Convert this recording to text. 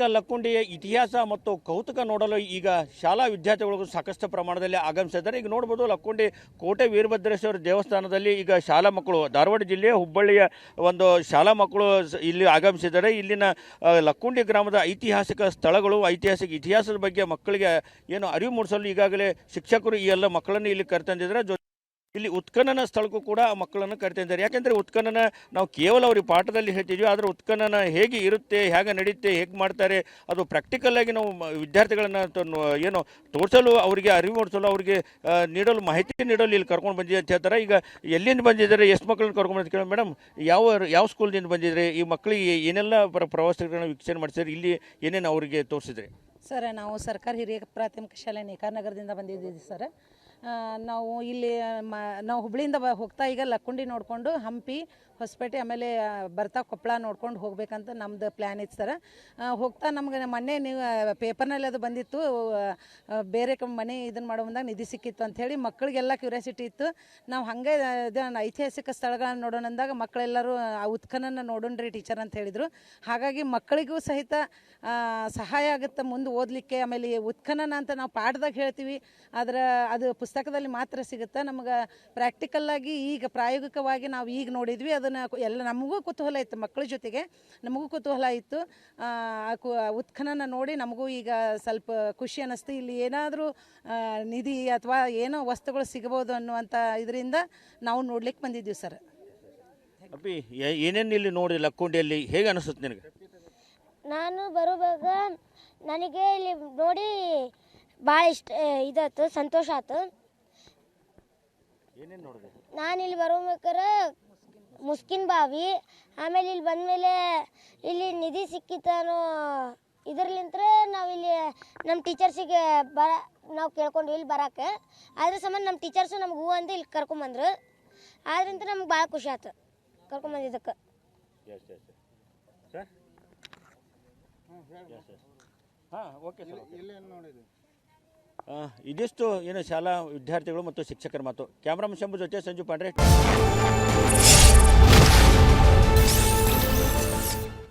ಐತಿಹಾಸಿಕ ಲಕ್ಕುಂಡಿಯ ಇತಿಹಾಸ ಮತ್ತು ಕೌತುಕ ನೋಡಲು ಈಗ ಶಾಲಾ ವಿದ್ಯಾರ್ಥಿಗಳು ಸಾಕಷ್ಟು ಪ್ರಮಾಣದಲ್ಲಿ ಆಗಮಿಸಿದ್ದಾರೆ. ಈಗ ನೋಡ್ಬೋದು ಲಕ್ಕುಂಡಿ ಕೋಟೆ ವೀರಭದ್ರೇಶ್ವರ ದೇವಸ್ಥಾನದಲ್ಲಿ ಈಗ ಶಾಲಾ ಮಕ್ಕಳು ಧಾರವಾಡ ಜಿಲ್ಲೆಯ ಹುಬ್ಬಳ್ಳಿಯ ಒಂದು ಶಾಲಾ ಮಕ್ಕಳು ಇಲ್ಲಿ ಆಗಮಿಸಿದ್ದಾರೆ. ಇಲ್ಲಿನ ಲಕ್ಕುಂಡಿ ಗ್ರಾಮದ ಐತಿಹಾಸಿಕ ಸ್ಥಳಗಳು, ಐತಿಹಾಸಿಕ ಇತಿಹಾಸದ ಬಗ್ಗೆ ಮಕ್ಕಳಿಗೆ ಏನು ಅರಿವು ಮೂಡಿಸಲು ಈಗಾಗಲೇ ಶಿಕ್ಷಕರು ಈ ಎಲ್ಲ ಮಕ್ಕಳನ್ನು ಇಲ್ಲಿ ಕರೆತಂದಿದ್ದಾರೆ. ಇಲ್ಲಿ ಉತ್ಖನನ ಸ್ಥಳಕ್ಕೂ ಕೂಡ ಮಕ್ಕಳನ್ನು ಕರಿತಿದ್ದಾರೆ. ಯಾಕೆಂದರೆ ಉತ್ಖನನ ನಾವು ಕೇವಲ ಅವ್ರಿಗೆ ಪಾಠದಲ್ಲಿ ಹೇಳ್ತಿದ್ವಿ, ಆದರೆ ಉತ್ಖನನ ಹೇಗೆ ಇರುತ್ತೆ, ಹೇಗೆ ನಡೆಯುತ್ತೆ, ಹೇಗೆ ಮಾಡ್ತಾರೆ, ಅದು ಪ್ರಾಕ್ಟಿಕಲ್ಲಾಗಿ ನಾವು ವಿದ್ಯಾರ್ಥಿಗಳನ್ನು ಏನು ತೋರಿಸಲು, ಅವರಿಗೆ ಅರಿವು ಮೂಡಿಸಲು, ಅವರಿಗೆ ನೀಡಲು ಮಾಹಿತಿ ನೀಡಲು ಇಲ್ಲಿ ಕರ್ಕೊಂಡು ಬಂದಿದೆ ಅಂತ ಹೇಳ್ತಾರೆ. ಈಗ ಎಲ್ಲಿಂದ ಬಂದಿದ್ದಾರೆ, ಎಷ್ಟು ಮಕ್ಕಳನ್ನು ಕರ್ಕೊಂಡು ಬಂದಿದ್ದು ಕೇಳಿ ಮೇಡಮ್, ಯಾವ ಸ್ಕೂಲ್ದಿಂದ ಬಂದಿದ್ರೆ, ಈ ಮಕ್ಕಳಿಗೆ ಏನೆಲ್ಲ ಪ್ರವಾಸಗಳನ್ನ ವೀಕ್ಷಣೆ ಮಾಡಿಸಿದ್ರೆ, ಇಲ್ಲಿ ಏನೇನು ಅವರಿಗೆ ತೋರಿಸಿದ್ರಿ? ಸರ್, ನಾವು ಸರ್ಕಾರಿ ಹಿರಿಯ ಪ್ರಾಥಮಿಕ ಶಾಲೆ ನೇಕಾರ ನಗರದಿಂದ ಬಂದಿದ್ದೀವಿ ಸರ್. ನಾವು ಇಲ್ಲಿ ನಾವು ಹುಬ್ಳಿಯಿಂದ ಹೋಗ್ತಾ ಈಗ ಲಕ್ಕುಂಡಿ ನೋಡಿಕೊಂಡು ಹಂಪಿ, ಹೊಸಪೇಟೆ, ಆಮೇಲೆ ಬರ್ತಾ ಕೊಪ್ಪಳ ನೋಡ್ಕೊಂಡು ಹೋಗ್ಬೇಕಂತ ನಮ್ದು ಪ್ಲ್ಯಾನ್ ಇತ್ತು ಸರ್. ಹೋಗ್ತಾ ನಮ್ಗೆ ಮೊನ್ನೆ ನೀವು ಪೇಪರ್ನಲ್ಲಿ ಅದು ಬಂದಿತ್ತು, ಬೇರೆ ಮನೆ ಇದನ್ನು ಮಾಡೋ ಮುಂದಾಗ ನಿಧಿ ಸಿಕ್ಕಿತ್ತು ಅಂಥೇಳಿ ಮಕ್ಕಳಿಗೆಲ್ಲ ಕ್ಯೂರಿಯಾಸಿಟಿ ಇತ್ತು. ನಾವು ಹಾಗೆ ಐತಿಹಾಸಿಕ ಸ್ಥಳಗಳನ್ನು ನೋಡೋಣ ಅಂದಾಗ ಮಕ್ಕಳೆಲ್ಲರೂ ಆ ಉತ್ಖನನ ನೋಡೋಣ್ರಿ ಟೀಚರ್ ಅಂತ ಹೇಳಿದರು. ಹಾಗಾಗಿ ಮಕ್ಕಳಿಗೂ ಸಹಿತ ಸಹಾಯ ಆಗುತ್ತೆ ಮುಂದೆ ಓದಲಿಕ್ಕೆ. ಆಮೇಲೆ ಉತ್ಖನನ ಅಂತ ನಾವು ಪಾಠದಾಗ ಹೇಳ್ತೀವಿ, ಆದರೆ ಅದು ಪುಸ್ತಕದಲ್ಲಿ ಮಾತ್ರ ಸಿಗುತ್ತೆ. ನಮ್ಗೆ ಪ್ರಾಕ್ಟಿಕಲ್ಲಾಗಿ ಈಗ ಪ್ರಾಯೋಗಿಕವಾಗಿ ನಾವು ಈಗ ನೋಡಿದ್ವಿ. ಅದನ್ನು ಎಲ್ಲ ನಮಗೂ ಕುತೂಹಲ ಇತ್ತು, ಮಕ್ಕಳ ಜೊತೆಗೆ ನಮಗೂ ಕುತೂಹಲ ಇತ್ತು. ಉತ್ಖನನ ನೋಡಿ ನಮಗೂ ಈಗ ಸ್ವಲ್ಪ ಖುಷಿ ಅನ್ನಿಸ್ತು. ಇಲ್ಲಿ ಏನಾದರೂ ನಿಧಿ ಅಥವಾ ಏನೋ ವಸ್ತುಗಳು ಸಿಗಬಹುದು ಅನ್ನುವಂಥ ಇದರಿಂದ ನಾವು ನೋಡ್ಲಿಕ್ಕೆ ಬಂದಿದ್ದೀವಿ ಸರ್. ಅಪ್ಪಿ, ಏನೇನು ಇಲ್ಲಿ ನೋಡಿ ಲಕ್ಕುಂಡಿಯಲ್ಲಿ ಹೇಗೆ ಅನಿಸುತ್ತೆ ನಿನಗೆ? ನಾನು ಬರುವಾಗ ನನಗೆ ಇಲ್ಲಿ ನೋಡಿ ಭಾಳ ಇದಾಯ್ತು, ಸಂತೋಷ ಆಯ್ತು. ಏನೇನು ನೋಡಿದೆ? ನಾನು ಇಲ್ಲಿ ಬರ್ಬೇಕಾರೆ ಮುಸ್ಕಿನ್ ಬಾವಿ, ಆಮೇಲೆ ಇಲ್ಲಿ ಬಂದಮೇಲೆ ಇಲ್ಲಿ ನಿಧಿ ಸಿಕ್ಕಿತ್ತನೋ ಇದರ್ಲಿಂತ ನಾವಿಲ್ಲಿ ನಮ್ಮ ಟೀಚರ್ಸಿಗೆ ನಾವು ಕೇಳ್ಕೊಂಡು ಇಲ್ಲಿ ಬರೋಕ್ಕೆ. ಅದ್ರ ಸಂಬಂಧ ನಮ್ಮ ಟೀಚರ್ಸು ನಮ್ಗೆ ಹೂ ಅಂತ ಇಲ್ಲಿ ಕರ್ಕೊಂಬಂದ್ರು. ಆದ್ರಿಂದ ನಮ್ಗೆ ಭಾಳ ಖುಷಿ ಆಯ್ತು ಕರ್ಕೊಂಬಂದಿದ್ದಕ್ಕೆ. ಇದಿಷ್ಟು ಏನು ಶಾಲಾ ವಿದ್ಯಾರ್ಥಿಗಳು ಮತ್ತು ಶಿಕ್ಷಕರ ಮಾತು. ಕ್ಯಾಮ್ರಾಮನ್ ಶಂಭು ಜೊತೆ ಸಂಜು ಪಾಂಡ್ರೆ.